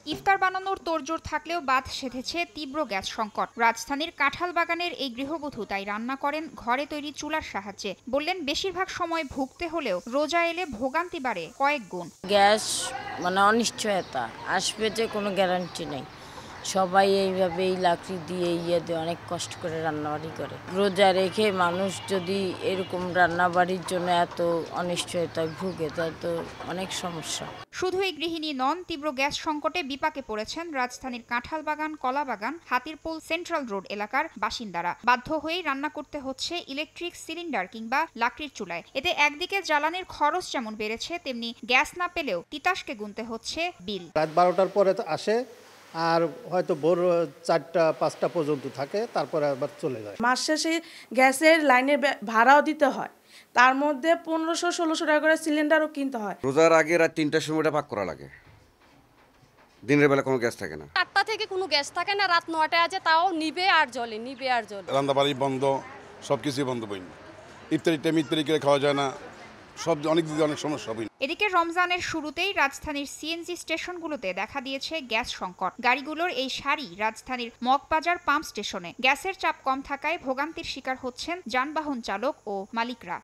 ইফতার বানানোর তোড়জোড় থাকলেও বাদ সেধেছে তীব্র গ্যাস সংকট। রাজধানীর কাঁঠাল বাগানের এই গৃহবধূ তাই রান্না করেন ঘরে তৈরি চুলার সাহায্যে। বললেন, বেশিরভাগ সময় ভুগতে হলেও রোজা এলে ভোগান্তি বাড়ে কয়েক গুণ। গ্যাস অনিশ্চয়তা, আসবে যে কোনো গ্যারান্টি নেই। সবাই এইভাবে এই লাকড়ি দিয়ে অনেক কষ্ট করে রান্নাবাড়ি করে। রোজা রেখে মানুষ যদি এরকম রান্নাবাড়ির জন্য এত অনিশ্চয়তায় ভুগে, তাই তো অনেক সমস্যা। শুধু এই গৃহিণী নন, তীব্র গ্যাস সংকটে বিপাকে পড়েছেন রাজধানীর কাঁঠাল বাগান, কলা বাগান, হাতিরপুল, সেন্ট্রাল রোড এলাকার বাসিন্দারা। বাধ্য হয়েই রান্না করতে হচ্ছে ইলেকট্রিক সিলিন্ডার কিংবা লাকড়ির চুলায়। এতে একদিকে জ্বালানির খরচ যেমন বেড়েছে, তেমনি গ্যাস না পেলেও তিতাসকে গুনতে হচ্ছে বিল। রাত 12টার পরে আসে, আর হয়তো ভোর 4টা-5টা পর্যন্ত থাকে, তারপরে আবার চলে যায়। মাস শেষে গ্যাসের লাইনের ভাড়াও দিতে হয়, তার মধ্যে 1500-1600 টাকা করে সিলিন্ডারও কিনতে হয়। রোজার আগে রাত 3টার সময়টা ভাগ করা লাগে। দিনের বেলা কোনো গ্যাস থাকে না। 8টা থেকে কোনো গ্যাস থাকে না, রাত 9টায় আছে, তাও নিবে আর জ্বলে। রান্নাবাড়ি বন্ধ, সব কিছুই বন্ধ বইন। ইফতারি করে খাওয়া যায় না, সব অনেক দিকে অনেক সমস্যা হইন। এদিকে রমজানের শুরুতেই রাজধানীর সিএনজি স্টেশনগুলোতে দেখা দিয়েছে গ্যাস সংকট। গাড়িগুলোর এই সারি রাজধানীর মগবাজার পাম্প স্টেশনে। গ্যাসের চাপ কম থাকায় ভোগান্তির শিকার হচ্ছেন যানবাহন চালক ও মালিকরা।